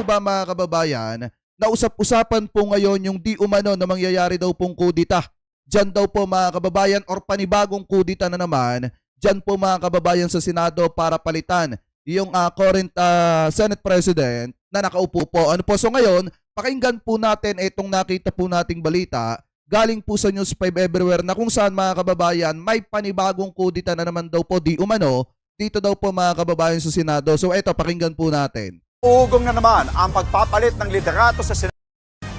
ba mga kababayan, na usap-usapan po ngayon yung di umano na mangyayari daw pong kudita. Diyan daw po mga kababayan or panibagong kudita na naman, diyan po mga kababayan sa Senado para palitan yung current Senate President na nakaupo po. Ano po, so ngayon, pakinggan po natin itong nakita po nating balita galing po sa News 5 Everywhere na kung saan mga kababayan may panibagong kudita na naman daw po di umano dito daw po mga kababayan sa Senado. So ito, pakinggan po natin. Umuugong na naman ang pagpapalit ng liderato sa Senado.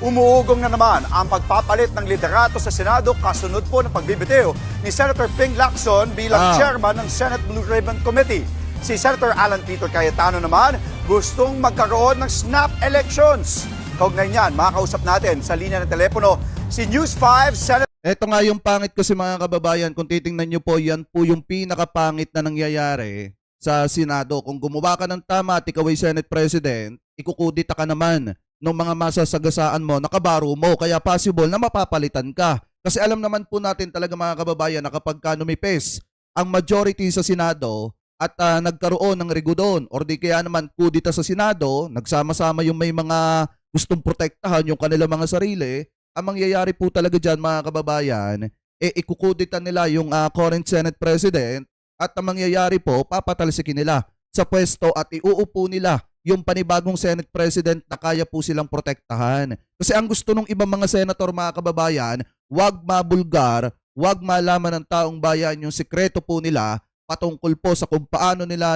Umuugong na naman ang pagpapalit ng liderato sa Senado kasunod po ng pagbibitiw ni Senator Ping Lacson bilang chairman ng Senate Blue Ribbon Committee. Si Senator Alan Peter Cayetano naman gustong magkaroon ng snap elections. Kaugnay niyan, makakausap natin sa linya ng telepono si News 5 Senator. Ito nga yung pangit kasi mga kababayan, kung titingnan nyo po, yan po yung pinakapangit na nangyayari sa Senado. Kung gumawa ka ng tama at ikaw ay Senate President, ikukudita ka naman ng mga masasagasaan mo, nakabaro mo, kaya possible na mapapalitan ka. Kasi alam naman po natin talaga mga kababayan na kapag numipis ang majority sa Senado at nagkaroon ng rigudon or di kaya naman kudita sa Senado, nagsama-sama yung may mga gustong protektahan yung kanilang mga sarili, ang mangyayari po talaga dyan mga kababayan, ikukudita nila yung current Senate President at ang mangyayari po, papatalsikin nila sa pwesto at iuupo nila yung panibagong Senate President na kaya po silang protektahan. Kasi ang gusto ng ibang mga senator mga kababayan, wag mabulgar, wag malaman ng taong bayan yung sikreto po nila patungkol po sa kung paano nila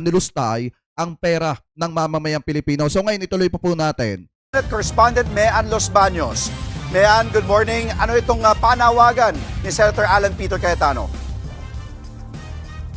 nilustay ang pera ng mamamayang Pilipino. So ngayon ituloy po natin. Senate Correspondent Mean Los Baños. Mean, good morning. Ano itong panawagan ni Senator Alan Peter Cayetano?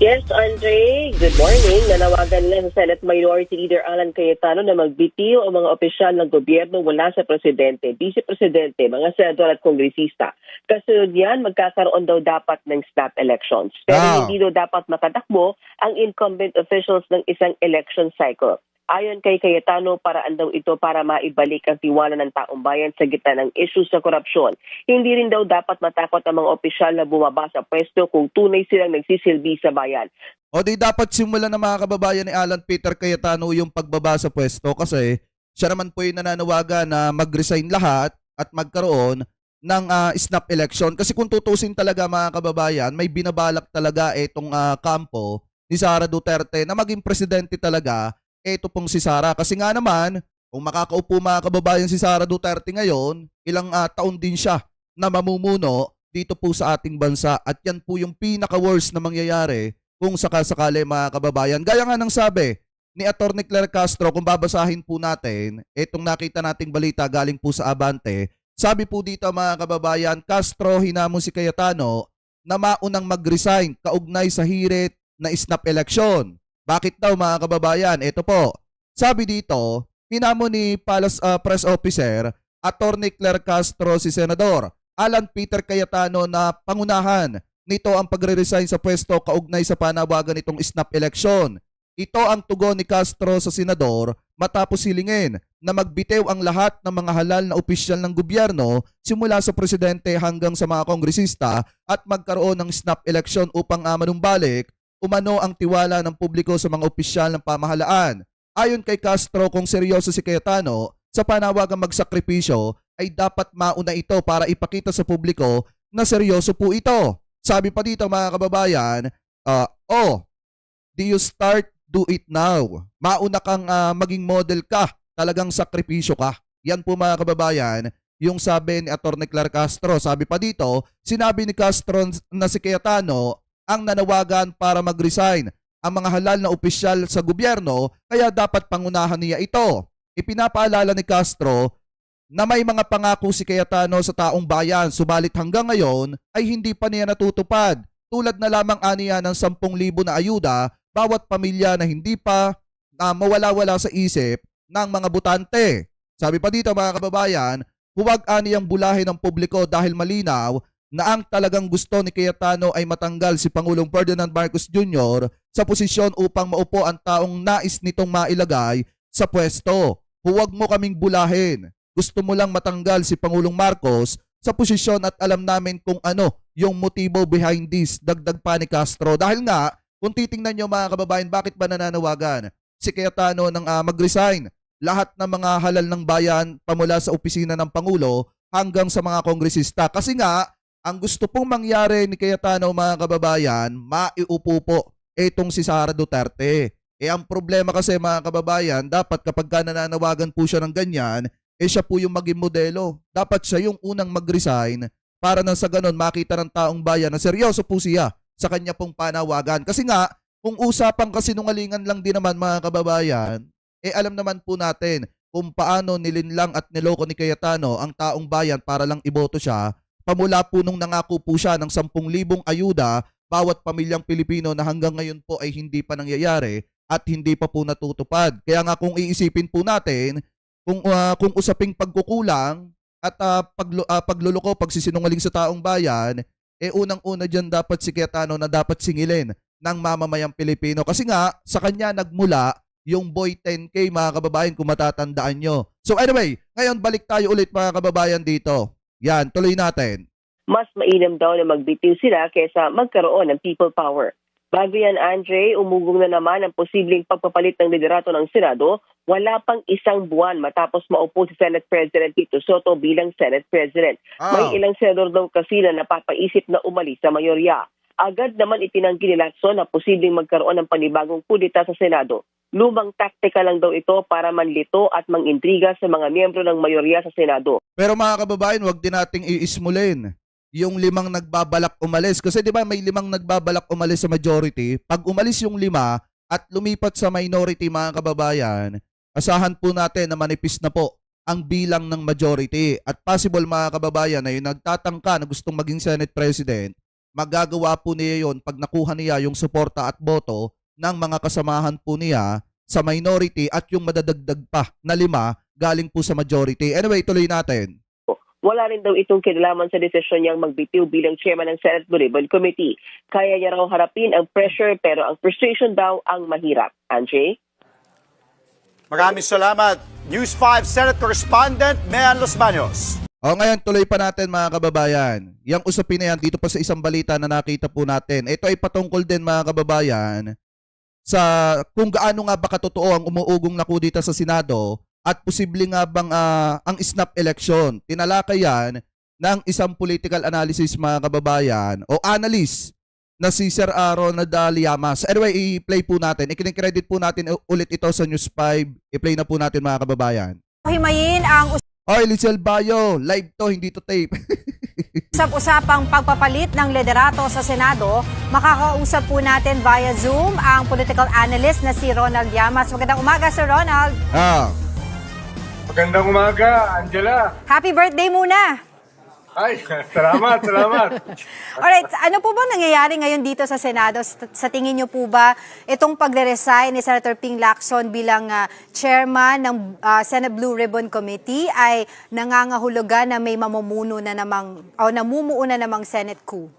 Yes, Andre, good morning. Nanawagan lang sa Senate Minority Leader Alan Cayetano na magbitiw ang mga opisyal ng gobyerno mula sa Presidente, Vice Presidente, mga senador at kongresista. Kasunod yan, magkakaroon daw dapat ng snap elections. Pero hindi daw dapat makatakbo ang incumbent officials ng isang election cycle. Ayon kay Cayetano, paraan daw ito para maibalik ang tiwala ng taong bayan sa gitna ng issues sa korupsyon. Hindi rin daw dapat matakot ang mga opisyal na bumaba sa pwesto kung tunay silang nagsisilbi sa bayan. O di dapat simulan ng mga kababayan ni Alan Peter Cayetano yung pagbaba sa pwesto kasi siya naman po yung nananawagan na mag-resign lahat at magkaroon ng snap election. Kasi kung tutusin talaga mga kababayan, may binabalak talaga itong kampo ni Sara Duterte na maging presidente talaga ito pong si Sara. Kasi nga naman, kung makakaupo mga kababayan si Sara Duterte ngayon, ilang taon din siya na mamumuno dito po sa ating bansa. At yan po yung pinaka-worst na mangyayari kung sakasakali mga kababayan. Gaya nga ng sabi ni Atty. Claire Castro, kung babasahin po natin, itong nakita nating balita galing po sa Abante, sabi po dito mga kababayan, Castro hinamon si Cayetano na maunang mag-resign kaugnay sa hirit na snap election. Bakit daw mga kababayan? Ito po. Sabi dito, hinamon ni Palace Press Officer Atty. Claire Castro si Senador Alan Peter Cayetano na pangunahan nito ang pagre-resign sa pwesto kaugnay sa panawagan nitong snap election. Ito ang tugon ni Castro sa Senador matapos hilingin na magbitiw ang lahat ng mga halal na opisyal ng gobyerno simula sa presidente hanggang sa mga kongresista at magkaroon ng snap election upang manumbalik umano ang tiwala ng publiko sa mga opisyal ng pamahalaan. Ayon kay Castro, kung seryoso si Cayetano sa panawagang magsakripisyo ay dapat mauna ito para ipakita sa publiko na seryoso po ito. Sabi pa dito mga kababayan, do you start, do it now. Mauna kang maging model ka, talagang sakripisyo ka. Yan po mga kababayan, yung sabi ni Atty. Claire Castro. Sabi pa dito, sinabi ni Castro na si Cayetano ang nanawagan para mag-resign ang mga halal na opisyal sa gobyerno kaya dapat pangunahan niya ito. Ipinapaalala ni Castro na may mga pangako si Cayetano sa taong bayan subalit hanggang ngayon ay hindi pa niya natutupad. Tulad na lamang aniya ng 10,000 na ayuda bawat pamilya na hindi pa mawala-wala sa isip ng mga butante. Sabi pa dito mga kababayan, huwag aniyang bulahin ng publiko dahil malinaw na ang talagang gusto ni Cayetano ay matanggal si Pangulong Ferdinand Marcos Jr. sa posisyon upang maupo ang taong nais nitong mailagay sa pwesto. Huwag mo kaming bulahin. Gusto mo lang matanggal si Pangulong Marcos sa posisyon at alam namin kung ano yung motibo behind this, dagdag pa ni Castro. Dahil nga, kung titingnan nyo mga kababayan, bakit ba nananawagan si Cayetano ng mag-resign? lahat ng mga halal ng bayan pamula sa opisina ng Pangulo hanggang sa mga kongresista. Kasi nga, ang gusto pong mangyari ni Cayetano mga kababayan, maiupo po itong si Sara Duterte. Ang problema kasi mga kababayan, dapat kapag nananawagan po siya ng ganyan, siya po yung maging modelo. Dapat siya yung unang mag-resign para nang sa ganun makita ng taong bayan na seryoso po siya sa kanya pong panawagan. Kasi nga, kung usapang kasinungalingan lang din naman mga kababayan, alam naman po natin kung paano nilinlang at niloko ni Cayetano ang taong bayan para lang iboto siya. Pamula po nung nangako po siya ng 10,000 ayuda bawat pamilyang Pilipino na hanggang ngayon po ay hindi pa nangyayari at hindi pa po natutupad. Kaya nga kung iisipin po natin, kung usaping pagkukulang at pagluloko, pagsisinungaling sa taong bayan, unang-una dyan dapat si Cayetano na dapat singilin ng mamamayang Pilipino. Kasi nga, sa kanya nagmula yung Boy 10K mga kababayan kung matatandaan nyo. So anyway, ngayon balik tayo ulit mga kababayan dito. Yan, tuloy natin. Mas mainam daw na magbitiw sila kaysa magkaroon ng people power. Bago yan, Andre, umugong na naman ang posibleng pagpapalit ng liderato ng Senado wala pang isang buwan matapos maupo si Senate President Tito Soto bilang Senate President. May ilang senador daw kasi na napapaisip na umalis sa mayorya. Agad naman itinanggi ni Lacson na posibleng magkaroon ng panibagong kudeta sa Senado. Lumang taktika lang daw ito para manlito at mangintriga sa mga miyembro ng mayorya sa Senado. Pero mga kababayan, wag din nating iismulin yung 5 nagbabalak umalis. Kasi di ba may 5 nagbabalak umalis sa majority. Pag umalis yung 5 at lumipat sa minority mga kababayan, asahan po natin na manipis na po ang bilang ng majority. At possible mga kababayan na yung nagtatangka na gustong maging Senate President, magagawa po niya yon pag nakuha niya yung suporta at boto ng mga kasamahan po niya sa minority at yung madadagdag pa na 5 galing po sa majority. Anyway, tuloy natin. Wala rin daw itong kinalaman sa desisyon niyang magbitiw bilang chairman ng Senate Blue Ribbon Committee. Kaya niya raw harapin ang pressure pero ang frustration daw ang mahirap. Andre? Maraming salamat. News 5 Senate Correspondent Mean Los Baños. Ngayon tuloy pa natin mga kababayan. Yang usapin na yan dito pa sa isang balita na nakita po natin. Ito ay patungkol din mga kababayan sa kung gaano nga ba katotoo ang umuugong na kudeta sa Senado at posible nga bang ang snap election. Tinalakay yan ng isang political analysis mga kababayan o analyst na si Sir Ronald Llamas. Anyway, i-play po natin. Ikinikredit po natin ulit ito sa News 5. I-play na po natin mga kababayan. Himayin ang Oy, Lizel Bayo, live to, hindi to tape. usap-usapang pagpapalit ng liderato sa Senado. Makakausap po natin via Zoom ang political analyst na si Ronald Llamas. Magandang umaga, Sir Ronald. Magandang umaga, Angela. Happy birthday muna. Ay, salamat. Alright, ano po ba nangyayari ngayon dito sa Senado? Sa tingin niyo po ba itong pagre-resign ni Senator Ping Lacson bilang chairman ng Senate Blue Ribbon Committee ay nangangahulugan na may namumuo na namang Senate coup?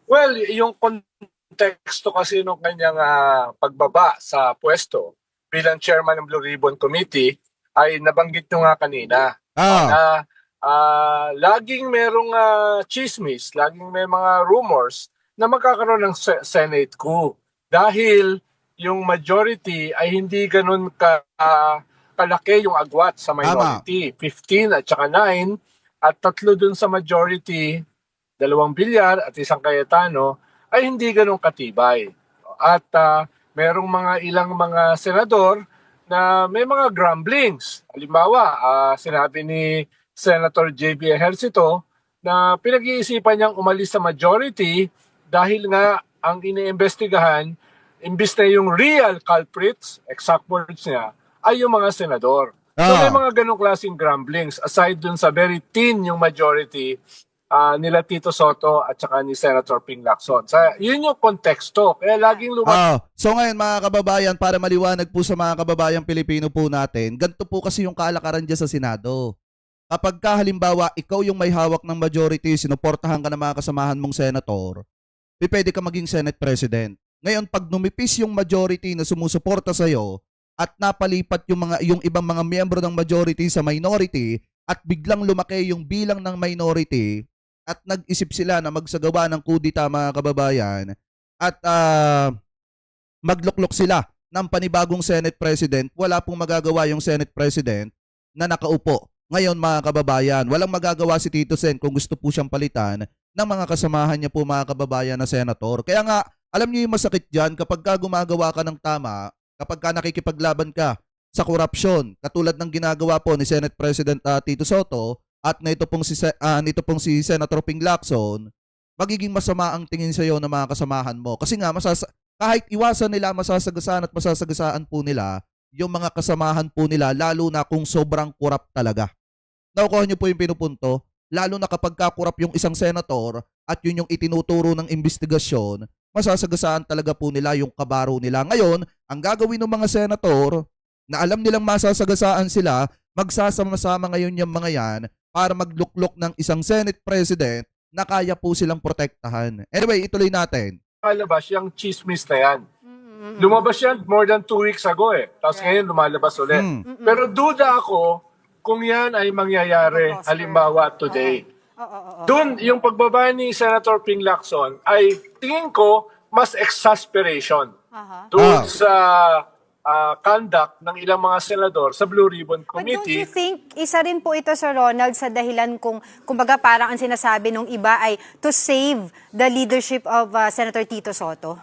Well, yung konteksto kasi nung kanyang pagbaba sa pwesto bilang chairman ng Blue Ribbon Committee ay nabanggit nyo nga kanina. Na laging merong chismis, laging may mga rumors na magkakaroon ng Senate coup dahil yung majority ay hindi ganun kalaki yung agwat sa minority. 15 at saka 9 at 3 dun sa majority, 2 Villar at 1 Cayetano ay hindi ganun katibay. At merong ilang mga senador na may mga grumblings. Halimbawa, sinabi ni Senator J.B. Ejercito na pinag-iisipan niyang umalis sa majority dahil nga ang iniimbestigahan, imbis na yung real culprits, exact words niya, ay yung mga senador. So may mga ganong klaseng grumblings aside dun sa very thin yung majority nila Tito Soto at saka ni Senator Ping Lacson. So, yun yung konteksto. Kaya laging So ngayon mga kababayan, para maliwanag po sa mga kababayang Pilipino po natin, ganito po kasi yung kalakaran dyan sa Senado. Kapag halimbawa, ikaw yung may hawak ng majority, sinuportahan ka ng mga kasamahan mong senator, pwede ka maging Senate President. Ngayon, pag numipis yung majority na sumusuporta sa'yo at napalipat yung ibang mga miyembro ng majority sa minority at biglang lumaki yung bilang ng minority at nag-isip sila na magsagawa ng kudita mga kababayan at magluklok sila ng panibagong Senate President, wala pong magagawa yung Senate President na nakaupo. Ngayon mga kababayan, walang magagawa si Tito Sen kung gusto po siyang palitan ng mga kasamahan niya po mga kababayan na senator. Kaya nga, alam niyo yung masakit dyan kapag ka gumagawa ka ng tama, kapag ka nakikipaglaban ka sa korupsyon, katulad ng ginagawa po ni Senate President Tito Soto at nito pong si Senator Ping Lacson, magiging masama ang tingin sa iyo ng mga kasamahan mo. Kasi nga, kahit iwasan nila, masasagasaan at masasagasaan po nila yung mga kasamahan po nila, lalo na kung sobrang kurap talaga. Nakukuha niyo po yung pinupunto, lalo na kapag kakurap yung isang senator at yun yung itinuturo ng investigasyon, masasagasaan talaga po nila yung kabaro nila. Ngayon, ang gagawin ng mga senator na alam nilang masasagasaan sila, magsasama-sama ngayon yung mga yan para magluklok ng isang Senate President na kaya po silang protektahan. Anyway, ituloy natin. Lumalabas yung chismis na yan. Lumabas yan more than 2 weeks ago eh. Tapos ngayon lumalabas ulit. Pero duda ako kung yan ay mangyayari halimbawa today. Doon, yung pagbaba ni Senator Ping Lacson ay tingin ko mas exasperation doon sa conduct ng ilang mga senador sa Blue Ribbon But don't Committee. you think, isa rin po ito, Sir Ronald, sa dahilan kung, kumbaga parang ang sinasabi nung iba ay to save the leadership of Senator Tito Soto?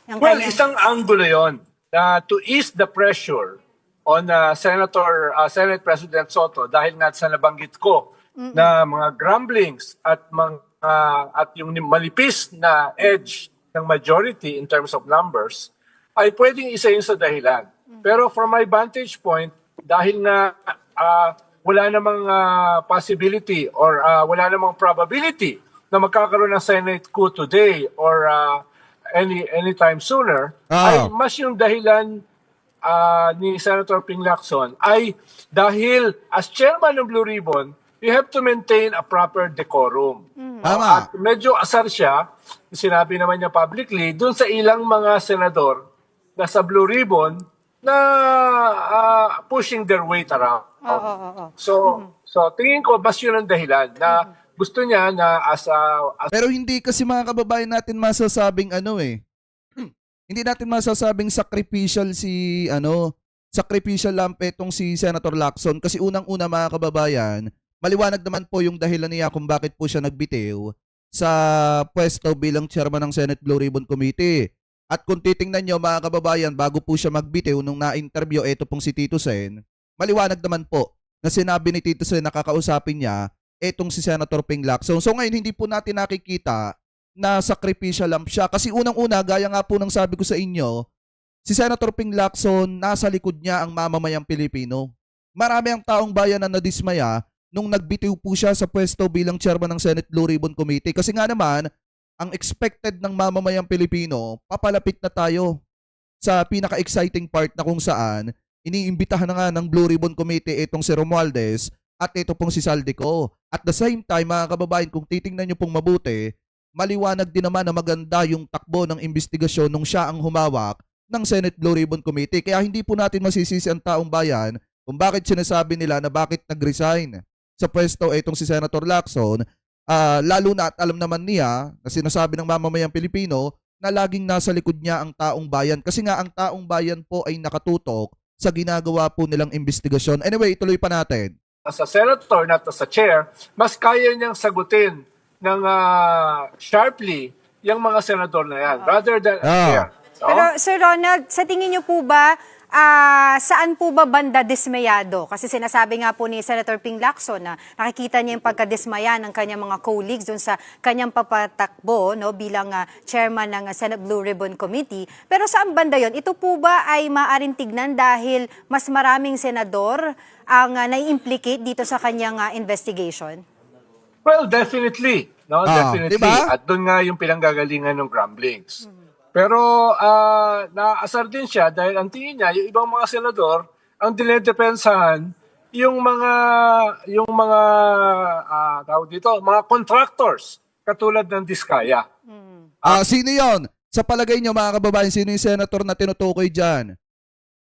Yung Well, kanyang- isang angulo yon na to ease the pressure on Senate President Soto dahil nga sa nabanggit ko na mga grumblings at yung malipis na edge ng majority in terms of numbers ay pwedeng isa yun sa dahilan. Pero from my vantage point, dahil nga wala namang possibility or wala namang probability na magkakaroon ng Senate coup today or anytime sooner, ay mas yung dahilan ni Senator Ping Lacson ay dahil as chairman ng Blue Ribbon, you have to maintain a proper decorum. Tama. At medyo asar siya, sinabi naman niya publicly, dun sa ilang mga senador na sa Blue Ribbon na pushing their weight around. So tingin ko mas yun ang dahilan na gusto niya na as Pero hindi kasi mga kababayan natin masasabing hindi natin masasabing sacrificial sacrificial lang petong si Senator Lacson kasi unang-una mga kababayan, maliwanag naman po yung dahilan niya kung bakit po siya nagbitiw sa pwesto bilang chairman ng Senate Blue Ribbon Committee. At kung titingnan nyo mga kababayan, bago po siya magbitiw nung na-interview ito pong si Tito Sen, maliwanag naman po na sinabi ni Tito Sen na kakausapin niya etong si Senator Ping Lacson. So ngayon hindi po natin nakikita na sakripisya lang siya. Kasi unang-una, gaya nga po ng sabi ko sa inyo, si Senator Ping Lacson, nasa likod niya ang mamamayang Pilipino. Marami ang taong bayan na nadismaya nung nagbitiw po siya sa pwesto bilang chairman ng Senate Blue Ribbon Committee. Kasi nga naman, ang expected ng mamamayang Pilipino, papalapit na tayo sa pinaka-exciting part na kung saan iniimbitahan na nga ng Blue Ribbon Committee itong si Romualdez at ito pong si Saldico. At the same time, mga kababayan, kung titingnan nyo pong mabuti, maliwanag din naman na maganda yung takbo ng investigasyon nung siya ang humawak ng Senate Blue Ribbon Committee. Kaya hindi po natin masisisi ang taong bayan kung bakit sinasabi nila na bakit nag-resign sa pwesto itong si Senator Lacson, lalo na at alam naman niya na sinasabi ng mamamayang Pilipino na laging nasa likod niya ang taong bayan. Kasi nga ang taong bayan po ay nakatutok sa ginagawa po nilang investigasyon. Anyway, ituloy pa natin. As a senator, not as a chair, mas kaya niyang sagutin ng sharply yung mga senador na yan rather than a chair. No? Pero Sir Ronald, sa tingin niyo po ba, saan po ba banda dismayado? Kasi sinasabi nga po ni Senator Ping Lacson na nakikita niya yung pagkadismaya ng kanyang mga colleagues dun sa kanyang papatakbo bilang chairman ng Senate Blue Ribbon Committee. Pero saan banda yon? Ito po ba ay maaaring tignan dahil mas maraming senador ang nai-implicate dito sa kanyang investigation? Well, definitely. No, definitely. Diba? At doon nga yung pinanggagalingan ng grumblings. Pero naasar din siya dahil ang tingin niya, yung ibang mga senador, ang dinedepensahan yung mga tawag dito, mga contractors katulad ng Diskaya. Sino yon? Sa palagay nyo mga kababayan, sino yung senator na tinutukoy dyan?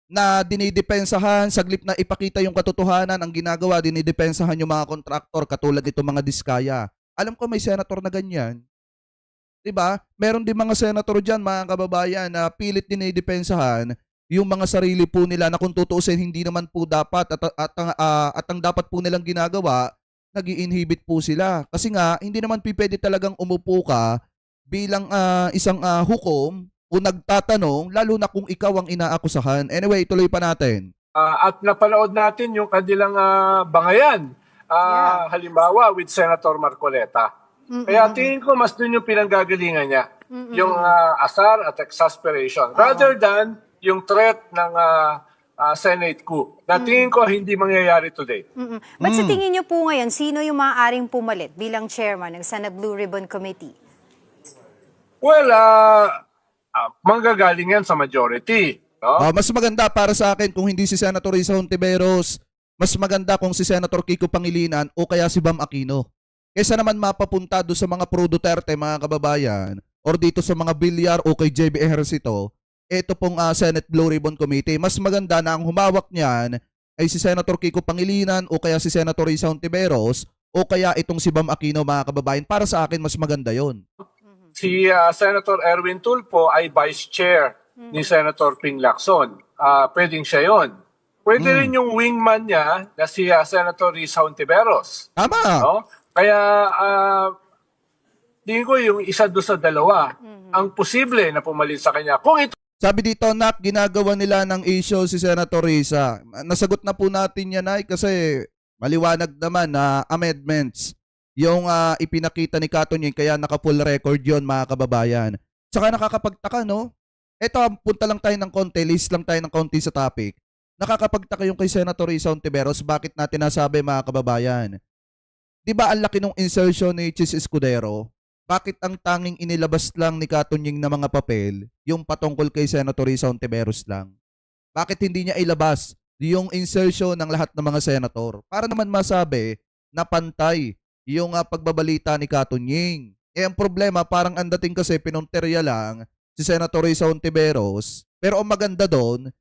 Na dinidepensahan, saglip na ipakita yung katotohanan, ang ginagawa, dinidepensahan yung mga kontraktor katulad nito mga Diskaya. Alam ko may senator na ganyan. Diba? Meron din mga senator dyan, mga kababayan, na pilit dinidepensahan yung mga sarili po nila na kung tutuusin hindi naman po dapat at ang dapat po nilang ginagawa, nag-i-inhibit po sila. Kasi nga, hindi naman pwede talagang umupo ka bilang isang hukom o nagtatanong, lalo na kung ikaw ang inaakusahan. Anyway, tuloy pa natin. At napanood natin yung kanilang bangayan. Halimbawa, with Senator Marcoleta. Kaya tingin ko mas dun yung pinanggagalingan niya. Yung asar at exasperation. Rather than yung threat ng Senate coup. Na tingin ko hindi mangyayari today. But sa tingin niyo po ngayon, sino yung maaaring pumalit bilang chairman ng Senate Blue Ribbon Committee? Well, manggagaling yan sa majority. No? Mas maganda para sa akin kung hindi si Senator Risa Hontiveros, mas maganda kung si Senator Kiko Pangilinan o kaya si Bam Aquino. Kaysa naman mapapunta doon sa mga pro Duterte, mga kababayan, or dito sa mga Bilyar o kay JB Ejercito, ito pong Senate Blue Ribbon Committee. Mas maganda na ang humawak niyan ay si Senator Kiko Pangilinan o kaya si Senator Risa Hontiveros o kaya itong si Bam Aquino, mga kababayan. Para sa akin, mas maganda yon. Si Senator Erwin Tulfo ay vice chair ni Senator Ping Lacson. Pwedeng siya yon. Pwede rin yung wingman niya na si Senator Risa Hontiveros. Tama. No? Kaya tingin ko yung isa doon sa dalawa ang posible na pumalit sa kanya. Kung ito Sabi dito, Nak, ginagawa nila ng issue si Senator Risa. Nasagot na po natin yan, ay, kasi maliwanag naman na amendments yung ipinakita ni Katunying, kaya naka-full record yon, mga kababayan. Tsaka nakakapagtaka, no? Ito, punta lang tayo ng konti, list lang tayo ng konti sa topic. Nakakapagtaka yung kay Senator Risa Hontiveros, bakit natin nasabi, mga kababayan? Di ba ang laki ng insertion ni Chis Escudero? Bakit ang tanging inilabas lang ni Katunying na mga papel, yung patungkol kay Senator Risa Hontiveros lang? Bakit hindi niya ilabas yung insertion ng lahat ng mga senator? Para naman masabi na pantay yung pagbabalita ni Katunying. Ang problema, parang ang dating kasi pinunterya lang si Senator Risa Hontiveros. Pero ang maganda doon,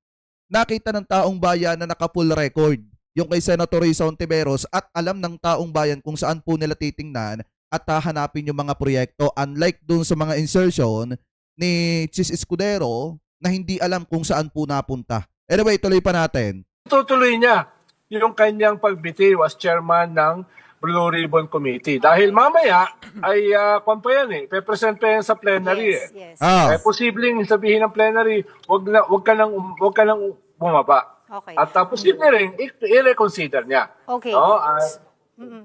nakita ng taong bayan na naka-full record yung kay Senator Risa Hontiveros at alam ng taong bayan kung saan po nila titingnan at hahanapin yung mga proyekto, unlike dun sa mga insertion ni Chis Escudero na hindi alam kung saan po napunta. Anyway, tuloy pa natin. tutuloy niya yung kanyang pagbitiw as chairman ng Blue Ribbon Committee. Dahil mamaya ay kung pa yan pe-present pa yan sa plenary. Yes. Posibleng sabihin ng plenary, wag ka nang bumaba. Okay. At posible rin i-reconsider niya. Okay. No?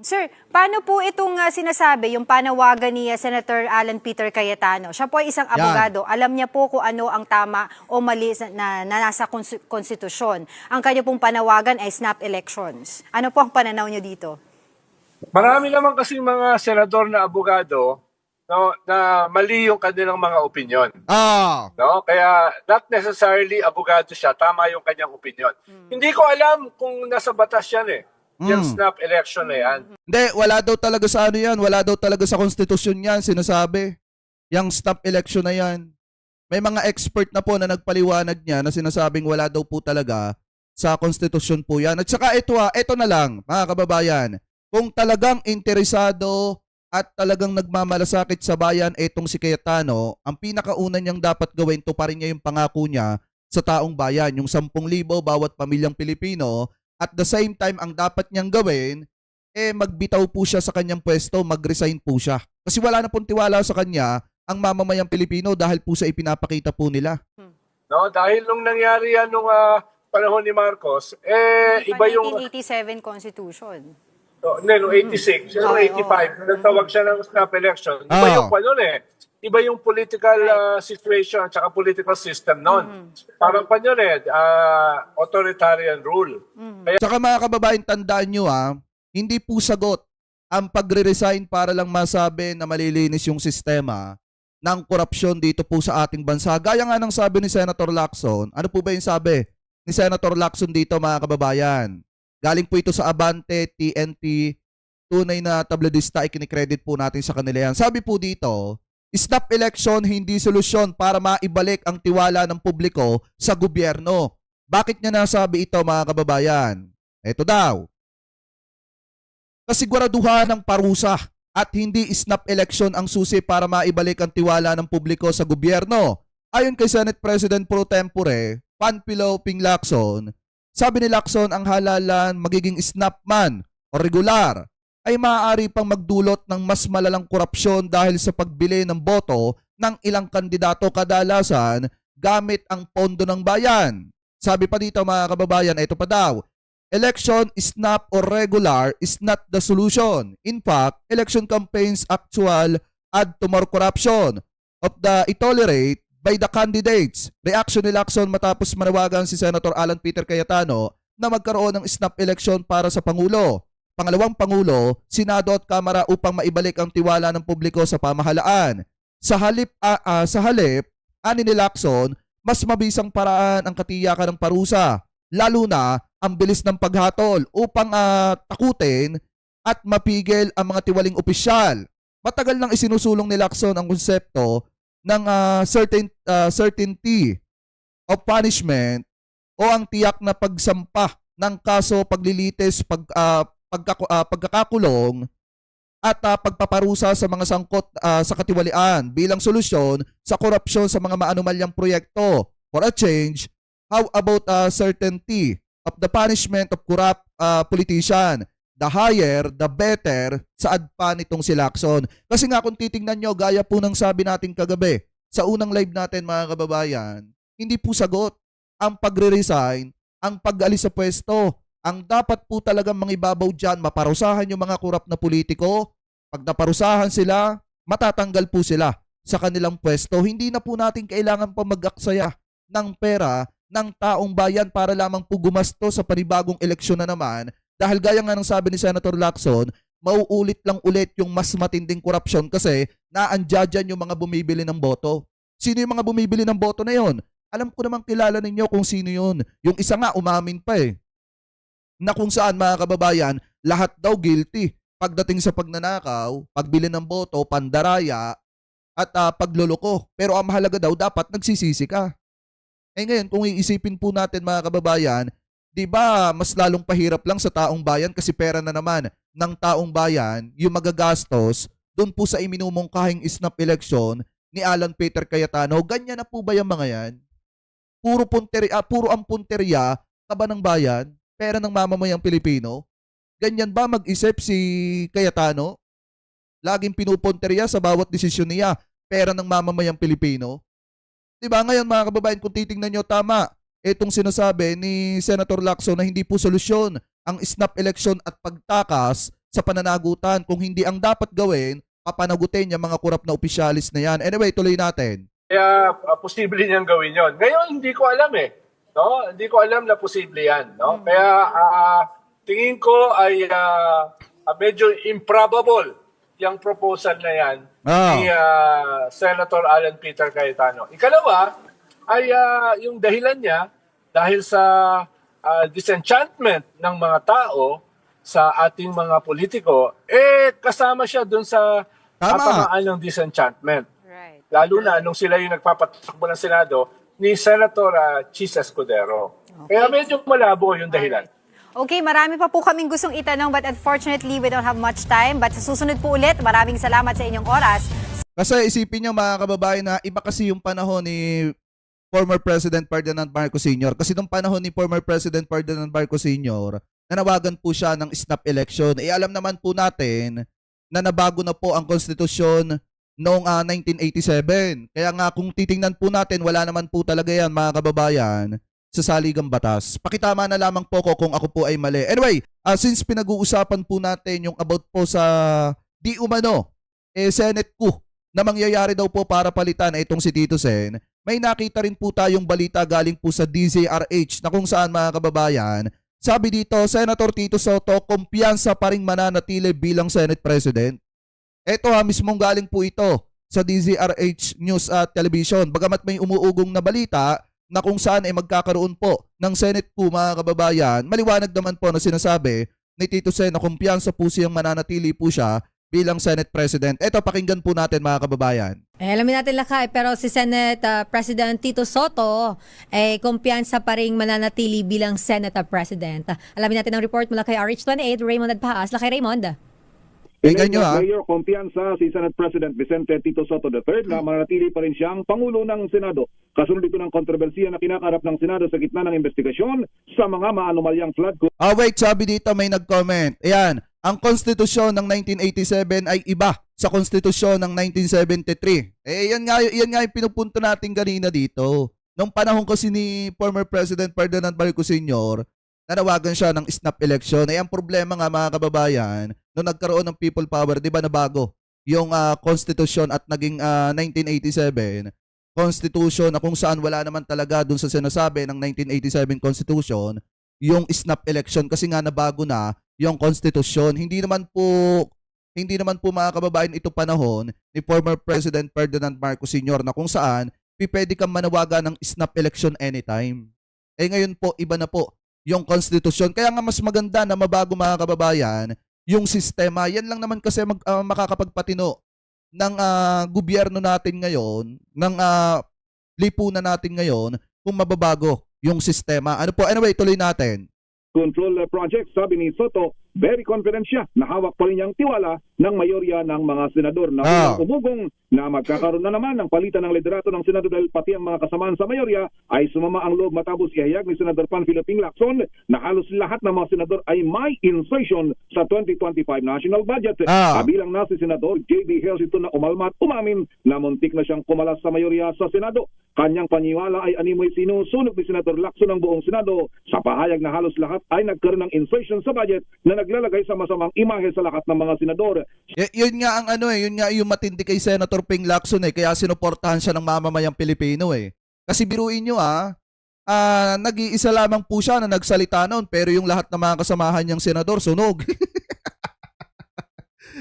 Sir, paano po itong sinasabi, yung panawagan ni Senator Alan Peter Cayetano? Siya po ay isang abogado. Alam niya po kung ano ang tama o mali na nasa konstitusyon. Ang kanya pong panawagan ay snap elections. Ano po ang pananaw niyo dito? Marami naman kasing mga senador na abogado, no, na mali yung kanilang mga opinion. No? Kaya not necessarily abogado siya, tama yung kanyang opinion. Hindi ko alam kung nasa batas yan yung snap election na yan. Hindi, wala daw talaga sa ano yan. Wala daw talaga sa konstitusyon yan, sinasabi. Yung snap election na yan. May mga expert na po na nagpaliwanag niya na sinasabing wala daw po talaga sa konstitusyon po yan. At saka ito na lang, mga kababayan. Kung talagang interesado at talagang nagmamalasakit sa bayan etong si Cayetano, ang pinakauna niyang dapat gawin, tuparin niya yung pangako niya sa taong bayan, yung 10,000 bawat pamilyang Pilipino. At the same time, ang dapat niyang gawin, magbitaw po siya sa kanyang pwesto, mag-resign po siya. Kasi wala na pong tiwala sa kanya ang mamamayang Pilipino dahil po sa ipinapakita po nila. No, dahil nung nangyari yan nung panahon ni Marcos, iba yung 1987 Constitution. Noong 86, noong 85, nagtawag siya ng snap election. Iba yung iba yung political situation at saka political system noon. Parang pa yun authoritarian rule. Saka mga kababayan, tandaan nyo hindi po sagot ang pagre-resign para lang masabi na malilinis yung sistema ng korupsyon dito po sa ating bansa. Gaya nga ng sabi ni Senator Lacson, ano po ba yung sabi ni Senator Lacson dito, mga kababayan? Galing po ito sa Abante, TNT, tunay na tabladista, ikinikredit po natin sa kanila yan. Sabi po dito, snap election hindi solusyon para maibalik ang tiwala ng publiko sa gobyerno. Bakit niya nasabi ito, mga kababayan? Ito daw. Kasiguraduhan ng parusa at hindi snap election ang susi para maibalik ang tiwala ng publiko sa gobyerno. Ayon kay Senate President Pro Tempore, Panfilo Ping Lacson, sabi ni Lacson ang halalan magiging snapman o regular ay maaari pang magdulot ng mas malalang korupsyon dahil sa pagbili ng boto ng ilang kandidato kadalasan gamit ang pondo ng bayan. Sabi pa dito mga kababayan, ito pa daw, election snap or regular is not the solution. In fact, election campaigns actual add to more corruption of the tolerate by the candidates. Reaction ni Lacson matapos manawagan si Senator Alan Peter Cayetano na magkaroon ng snap election para sa Pangulo, pangalawang Pangulo, Senado at Kamara upang maibalik ang tiwala ng publiko sa pamahalaan. Sa halip, ani ni Lacson, mas mabisang paraan ang katiyakan ng parusa, lalo na ang bilis ng paghatol upang takutin at mapigil ang mga tiwaling opisyal. Matagal nang isinusulong ni Lacson ang konsepto ng certainty of punishment o ang tiyak na pagsampa ng kaso, paglilitis, pagkakakulong at pagpaparusa sa mga sangkot sa katiwalian bilang solusyon sa korupsyon sa mga maanumalyang proyekto. For a change, how about certainty of the punishment of corrupt politician? The higher, the better sa adpa nitong si Lacson. Kasi nga kung titingnan nyo, gaya po ng sabi natin kagabi sa unang live natin mga kababayan, hindi po sagot ang pagre-resign, ang pag-alis sa pwesto. Ang dapat po talagang mangibabaw dyan, maparusahan yung mga korap na politiko. Pag naparusahan sila, matatanggal po sila sa kanilang pwesto. Hindi na po natin kailangan pa mag-aksaya ng pera ng taong bayan para lamang po gumasto sa panibagong eleksyon na naman. Dahil gaya nga ng sabi ni Senator Lacson, mauulit lang ulit yung mas matinding korupsyon kasi naandyan yung mga bumibili ng boto. Sino yung mga bumibili ng boto na yon? Alam ko namang kilala ninyo kung sino yun. Yung isa nga umamin pa na kung saan mga kababayan, lahat daw guilty pagdating sa pagnanakaw, pagbili ng boto, pandaraya, at pagloloko. Pero ang mahalaga daw, dapat nagsisisi ka. Eh ngayon, kung iisipin po natin mga kababayan, di ba mas lalong pahirap lang sa taong bayan kasi pera na naman ng taong bayan yung magagastos doon po sa iminumungkahing snap election ni Alan Peter Cayetano. Ganyan na po ba yung mga yan? Puro ang punteriya, kaba ng bayan, pera ng mamamayang Pilipino. Ganyan ba mag-isip si Cayetano? Laging pinupunteriya sa bawat desisyon niya, pera ng mamamayang Pilipino. Diba ngayon mga kababayan, kung titingnan nyo, tama itong sinasabi ni Senator Lacson na hindi po solusyon ang snap election at pagtakas sa pananagutan. Kung hindi ang dapat gawin, papanagutin yung mga korap na opisyalis na yan. Anyway, tuloy natin. Kaya posible niyang gawin yon. Ngayon, hindi ko alam No? Hindi ko alam na posible yan. No? Kaya tingin ko ay medyo improbable yung proposal na yan ni Senator Alan Peter Cayetano. Ikalawa ay yung dahilan niya dahil sa disenchantment ng mga tao sa ating mga politiko, kasama siya dun sa tamaan ng disenchantment. Right. Lalo na nung sila yung nagpapatakbo ng Senado ni Senator Chis Escudero. Okay. Kaya medyo malabo yung dahilan. Okay, marami pa po kaming gustong itanong but unfortunately we don't have much time. But sa susunod po ulit, maraming salamat sa inyong oras. Kasi isipin nyo mga kababayan na iba kasi yung panahon ni former President Ferdinand Marcos Sr. Kasi nung panahon ni former President Ferdinand Marcos Sr., nanawagan po siya ng snap election. Alam naman po natin na nabago na po ang konstitusyon noong 1987. Kaya nga kung titingnan po natin, wala naman po talaga yan mga kababayan sa saligang batas. Pakitama na lamang po ko kung ako po ay mali. Anyway, since pinag-uusapan po natin yung about po sa di umano, Senate coup na mangyayari daw po para palitan itong si Tito Sen, may nakita rin po tayong balita galing po sa DZRH na kung saan mga kababayan, sabi dito, Senator Tito Soto, kumpiyansa pa rin mananatili bilang Senate President. Ito mismong galing po ito sa DZRH News at Television. Bagamat may umuugong na balita na kung saan ay magkakaroon po ng Senate po mga kababayan, maliwanag naman po na sinasabi ni Tito Sen na kumpiyansa po siyang mananatili po siya bilang Senate President. Ito, pakinggan po natin mga kababayan. Alamin natin lakay, pero si Senate President Tito Soto ay kumpiyansa pa rin mananatili bilang Senate President. Alamin natin ang report mula kay RH28, Raymond Adpaas. Lakay Raymond. Tingnan nyo, ha? Mayor, kumpiyansa si Senate President Vicente Tito Soto III na manatili pa rin siyang Pangulo ng Senado. Kasunod ito ng kontrobersiya na kinakarap ng Senado sa gitna ng investigasyon sa mga maanomalyang flood. Wait, sabi dito may nag-comment. Ayan, ang konstitusyon ng 1987 ay iba sa konstitusyon ng 1973. Yan nga yung pinupunto natin kanina dito. Nung panahon kasi ni former President Ferdinand Marcos Sr., nanawagan siya ng snap election. Ang problema nga mga kababayan, nung nagkaroon ng people power, di ba nabago yung konstitusyon at naging 1987 constitution na kung saan wala naman talaga dun sa sinasabi ng 1987 constitution yung snap election kasi nga nabago na yung constitution. Hindi naman po mga kababayan ito panahon ni former President Ferdinand Marcos Sr. na kung saan pwede kang manawagan ng snap election anytime. Ngayon po, iba na po yung konstitusyon. Kaya nga mas maganda na mabago mga kababayan yung sistema. Yan lang naman kasi makakapagpatino ng gobyerno natin ngayon, ng lipunan natin ngayon kung mababago yung sistema. Ano po? Anyway, tuloy natin. Control project, sabi ni Soto, very confident siya na hawak pa rin niyang tiwala ng mayorya ng mga senador na unang umugong na magkakaroon na naman ng palitan ng liderato ng Senado dahil pati ang mga kasamaan sa mayorya ay sumama ang loob matapos ihayag ni Senador Panfilo Ping Lacson na halos lahat ng mga senador ay may insertion sa 2025 national budget. Kabilang na si Senador J.B. Helsington na umalma at umamin na muntik na siyang kumalas sa mayorya sa Senado. Kanyang paniwala ay animoy sinusunog ni Senador Lacson ang buong Senado sa pahayag na halos lahat ay nagkaroon ng insertion sa budget na naglalagay sa masamang imahe sa lahat ng mga senador. Yun nga ang yun nga yung matindi kay Senator Ping Lacson kaya sinuportahan siya ng mamamayang Pilipino Kasi biruin nyo nag-iisa lamang po siya na nagsalita noon pero yung lahat ng mga kasamahan niyang senador sunog.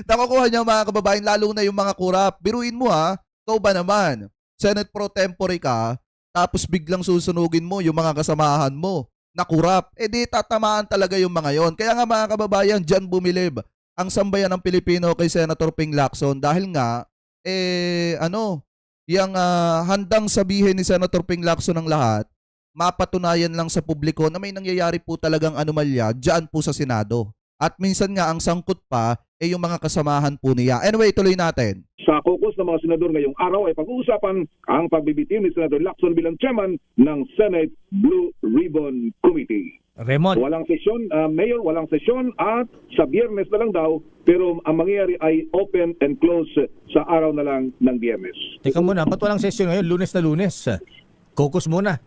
Nakukuha niya mga kababayan lalo na yung mga kurap. Biruin mo ikaw ba naman? Senate pro tempore ka tapos biglang susunugin mo yung mga kasamahan mo na kurap. Di tatamaan talaga yung mga yon. Kaya nga mga kababayan, dyan bumilib ang sambayan ng Pilipino kay Senator Ping Lacson dahil nga yung handang sabihin ni Senator Ping Lacson ng lahat, mapatunayan lang sa publiko na may nangyayari po talagang anomalya dyan po sa Senado. At minsan nga ang sangkot pa yung mga kasamahan po niya. Anyway, tuloy natin. Sa caucus ng mga senador ngayong araw ay pag-uusapan ang pagbibitiw ni Senador Lacson bilang chairman ng Senate Blue Ribbon Committee. Raymond. Walang sesyon, Mayor, walang sesyon at sa Biyernes na lang daw pero ang mangyayari ay open and close sa araw na lang ng Biyernes. Teka muna, ba't walang session ngayon? Lunes na Lunes. Caucus muna.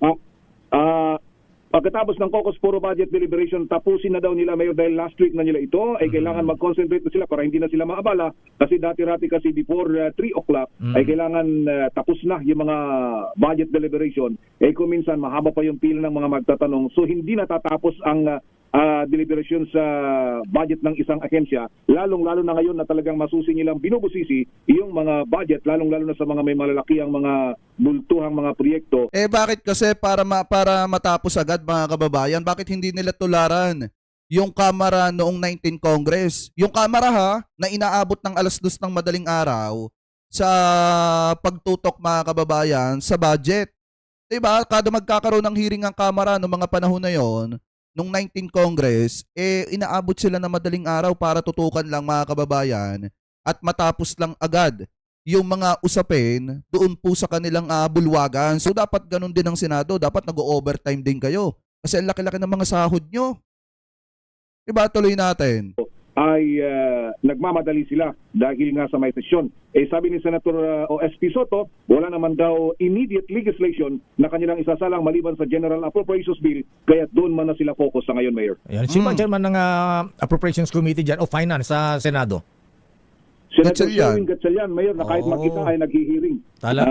Pagkatapos ng caucus puro budget deliberation, tapusin na daw nila Mayor dahil last week na nila ito ay kailangan mag-concentrate na sila para hindi na sila maabala kasi dati-rati kasi before 3 o'clock ay kailangan tapos na yung mga budget deliberation. Kung minsan mahaba pa yung pila ng mga magtatanong so hindi natatapos ang deliberation sa budget ng isang ahensya, lalong-lalo na ngayon na talagang masusi nilang binubusisi yung mga budget, lalong-lalo na sa mga may malalaki ang mga bultuhang mga proyekto. Bakit kasi para matapos agad mga kababayan, bakit hindi nila tularan yung Kamara noong 19 Congress? Yung Kamara na inaabot ng 2:00 ng madaling araw sa pagtutok mga kababayan sa budget. Diba? Kada magkakaroon ng hearing ang Kamara noong mga panahon na yon, nung 19 Congress, inaabot sila na madaling araw para tutukan lang mga kababayan at matapos lang agad yung mga usapin doon po sa kanilang bulwagan. So dapat ganun din ang Senado, dapat nag-overtime din kayo kasi ang laki-laki ng mga sahod nyo. Diba? Tuloy natin. Ay nagmamadali sila dahil nga sa may sesyon. Sabi ni Senator O.S.P. Soto, wala naman daw immediate legislation na kanilang isasalang maliban sa General Appropriations Bill, kaya doon man na sila focus sa ngayon, Mayor. Ayan. Sino ba chairman ng Appropriations Committee dyan o Finance sa Senado? Senator Gatchalian. Sherwin Gatchalian, Mayor, na kahit mag-isa ay naghihiring. Tala.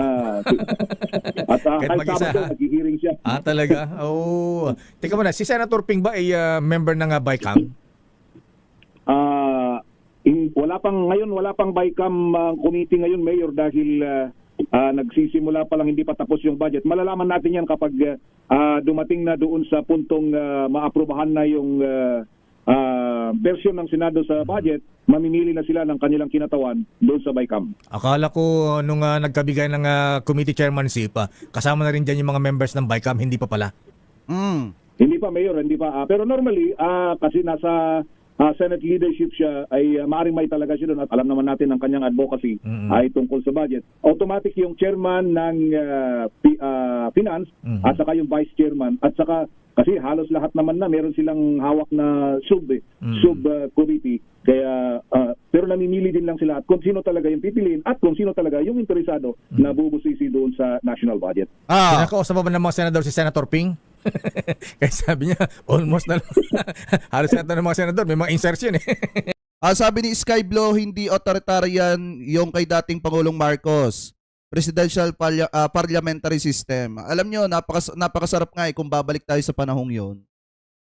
At Kahit kahit mag-isa, Sabado, ha? naghihiring siya. Talaga? Teka muna, si Senator Ping ba ay member ng BICAM? Wala pang BICAM committee ngayon, Mayor, dahil nagsisimula pa lang, hindi pa tapos yung budget. Malalaman natin yan kapag dumating na doon sa puntong maaprubahan na yung version ng Senado sa budget, mamimili na sila ng kanilang kinatawan doon sa BICAM. Akala ko nung nagkabigay ng committee chairmanship, kasama na rin dyan yung mga members ng BICAM, hindi pa pala. Hindi pa, Mayor, hindi pa. Pero normally, kasi nasa Senate leadership siya ay maaring may talaga siya doon at alam naman natin ang kanyang advocacy ay tungkol sa budget. Automatic yung chairman ng finance at saka yung vice chairman at saka kasi halos lahat naman na meron silang hawak na sub committee kaya pero namimili din lang sila at kung sino talaga yung pipiliin at kung sino talaga yung interesado na bubusisi doon sa national budget. Kinakausap pa ba ng mga senador si Senator Ping? Kaya sabi niya, almost na halos lahat na ng mga senador, may mga insertion eh. Sabi ni Sky Blue, hindi authoritarian yung kay dating Pangulong Marcos. Presidential parliamentary system. Alam nyo, napakasarap nga kung babalik tayo sa panahong yon.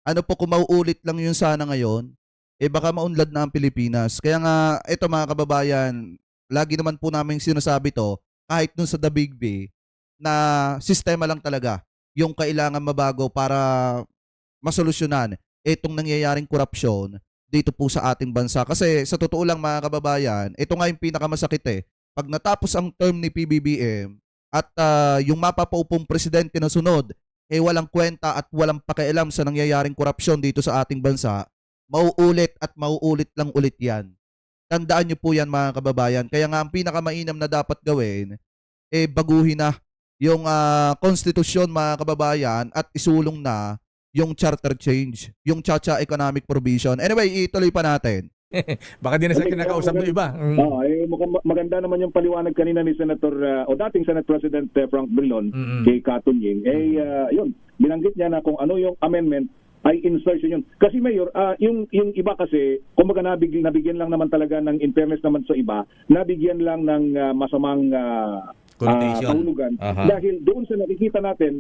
Ano po kung mauulit lang yun sana ngayon, baka maunlad na ang Pilipinas. Kaya nga, ito mga kababayan, lagi naman po namin sinasabi to, kahit dun sa The Big B, na sistema lang talaga yung kailangan mabago para masolusyonan itong nangyayaring korupsyon dito po sa ating bansa. Kasi sa totoo lang mga kababayan, ito nga yung pinakamasakit eh. Pag natapos ang term ni PBBM at yung mapapaupong presidente na sunod, walang kwenta at walang pakialam sa nangyayaring korupsyon dito sa ating bansa, mauulit at mauulit lang ulit yan. Tandaan nyo po yan mga kababayan. Kaya nga ang pinakamainam na dapat gawin, baguhin na yung konstitusyon mga kababayan at isulong na yung charter change, yung Chacha Economic Provision. Anyway, ituloy pa natin. Baka di na sila kinakausap ng iba. Maganda naman yung paliwanag kanina ni Senator o dating Senate President Frank Drilon kay Katunying. Yun, binanggit niya na kung ano yung amendment ay insertion yun. Kasi Mayor, yung iba kasi, kumbaga nabigyan lang naman talaga ng in fairness naman sa iba, nabigyan lang ng masamang kahulugan. Dahil doon sa nakikita natin,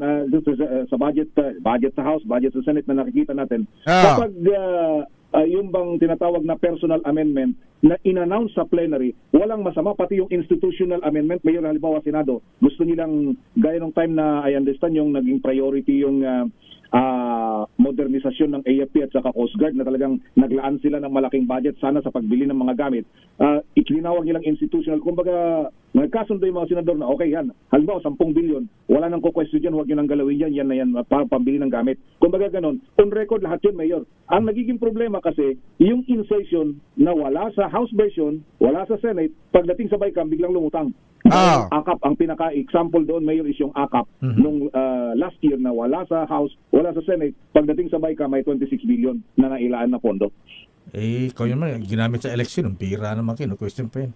sa budget sa House, budget sa Senate na nakikita natin, kapag yung bang tinatawag na personal amendment na in-announce sa plenary, walang masama, pati yung institutional amendment, Mayor, halimbawa Senado, gusto nilang, gaya ng time na I understand yung naging priority yung modernisasyon ng AFP at saka Coast Guard na talagang naglaan sila ng malaking budget sana sa pagbili ng mga gamit. Itinawag nilang institutional. Kumbaga, nagkasundo yung mga senador na okay yan. Halimbawa, 10 billion, wala nang kukwestiyon dyan, huwag nyo nang galawin yan, yan na yan, para pambili ng gamit. Kumbaga ganon, on record lahat yun, Mayor. Ang nagiging problema kasi, yung insertion na wala sa House version, wala sa Senate, pagdating sa BICAM, biglang lumutang. AKAP, ang pinaka-example doon, Mayor, is yung AKAP nung last year na wala sa House, wala sa Senate, pagdating sa BICAM may 26 billion na nailaan na pondo. Ikaw yun man, ginamit sa election, ang pira naman kayo, no question pa yun.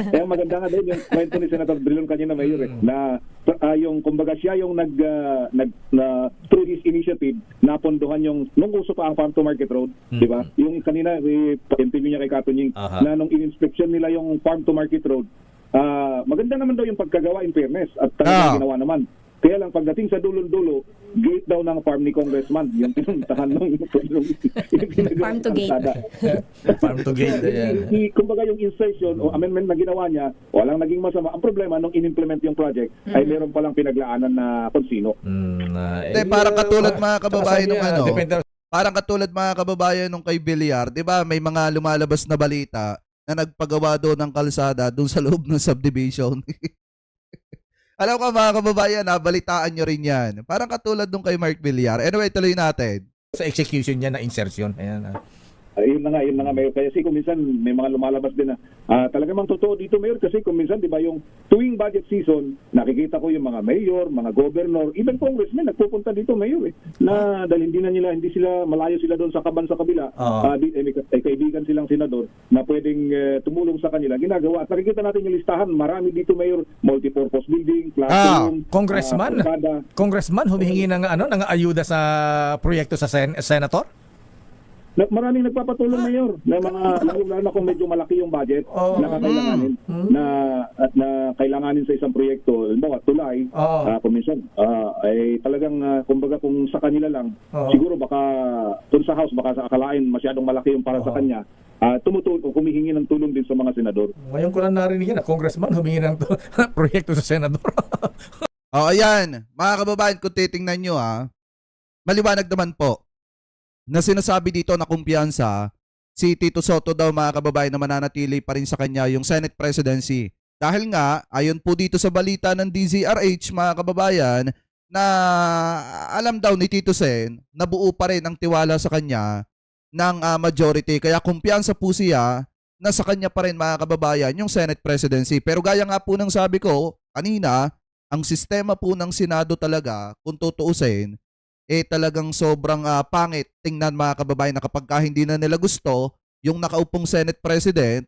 Kaya maganda nga doon yung kwento ni Senator Drilon kanina, Mayor, na yung kumbaga siya yung through his initiative, napondohan yung, nung uso pa ang Farm to Market Road, di ba? Yung kanina, interview niya kay Katunying, na nung in-inspection nila yung Farm to Market Road, maganda naman daw yung pagkagawa in fairness at talagang ginawa naman. Kaya lang pagdating sa dulo-dulo, gate daw ng farm ni Congressman, yung pinuntahan ng Farm to gate. Farm to gate. Kumbaga yung insertion o amendment na ginawa niya, walang naging masama. Ang problema, nung in-implement yung project, ay meron palang pinaglaanan na konsino. Parang katulad mga kababayan nung parang katulad mga kababayan nung kay Villar, 'di ba? May mga lumalabas na balita na nagpagawa doon ng kalsada doon sa loob ng subdivision. Alam ko mga kababayan, balitaan nyo rin yan. Parang katulad nung kay Mark Villar. Anyway, tuloy natin. Sa execution niya na insertion. Ayan. Yun na nga, Mayor. Kasi kung minsan may mga lumalabas din na talaga mang totoo dito, Mayor, kasi kung minsan, di ba, yung tuwing budget season, nakikita ko yung mga mayor, mga governor, even congressmen, nagpupunta dito, Mayor, na dahil hindi sila, malayo sila doon sa kaban sa kabila, may kaibigan silang senador na pwedeng tumulong sa kanila, ginagawa. At nakikita natin yung listahan, marami dito, Mayor, multipurpose building, classroom, Congressman, humihingi ng ayuda sa proyekto sa senator? Maraming nagpapatulong, Mayor, na mga lalo na kung medyo malaki yung budget na kakailanganin na kailanganin sa isang proyekto, halimbawa tulay, kung minsan ay talagang kumbaga kung sa kanila lang, siguro baka kung sa House baka sa akalain masyadong malaki yung para sa kanya, humihingi ng tulong din sa mga senador. Ngayon ko lang narinig yan, Congressman humingi ng proyekto sa senador. Ayan, mga kababayan, kung titingnan nyo maliwanag naman po na sinasabi dito na kumpiyansa, si Tito Soto daw mga kababayan na mananatili pa rin sa kanya yung Senate presidency. Dahil nga, ayon po dito sa balita ng DZRH mga kababayan, na alam daw ni Tito Sen na buo pa rin ang tiwala sa kanya ng majority. Kaya kumpiyansa po siya na sa kanya pa rin mga kababayan yung Senate presidency. Pero gaya nga po ng sabi ko kanina, ang sistema po ng Senado talaga, kung tutuusin, talagang sobrang pangit tingnan mga kababayan na kapag hindi na nila gusto yung nakaupong Senate President,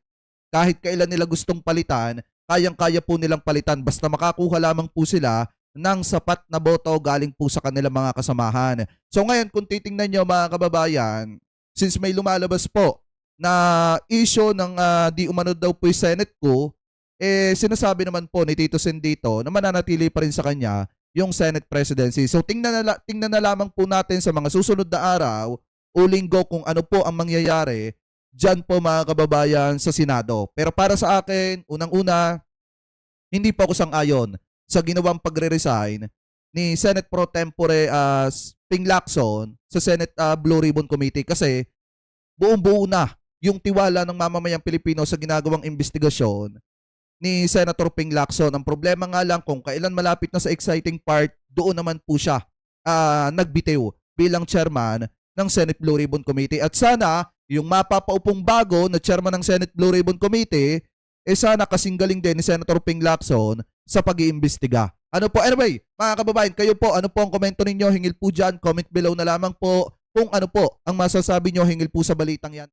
kahit kailan nila gustong palitan, kayang-kaya po nilang palitan basta makakuha lamang po sila ng sapat na boto galing po sa kanilang mga kasamahan. So ngayon kung titingnan nyo mga kababayan, since may lumalabas po na issue ng di umano daw po yung Senate ko, sinasabi naman po ni Tito Sen dito na mananatili pa rin sa kanya yung Senate presidency. So tingnan na lamang po natin sa mga susunod na araw o linggo kung ano po ang mangyayari dyan po mga kababayan sa Senado. Pero para sa akin, unang-una, hindi po ako sang-ayon sa ginawang pagre-resign ni Senate Pro Tempore Ping Lacson sa Senate Blue Ribbon Committee kasi buong-buo na yung tiwala ng mamamayang Pilipino sa ginagawang investigasyon ni Senator Ping Lacson. Ang problema nga lang kung kailan malapit na sa exciting part, doon naman po siya nagbitiw bilang chairman ng Senate Blue Ribbon Committee. At sana yung mapapaupong bago na chairman ng Senate Blue Ribbon Committee, sana kasing galing din ni Senator Ping Lacson sa pag-iimbestiga. Ano po? Anyway, mga kababayan, kayo po, ano po ang komento ninyo? Hingil po dyan, comment below na lamang po kung ano po ang masasabi nyo hingil po sa balitang yan.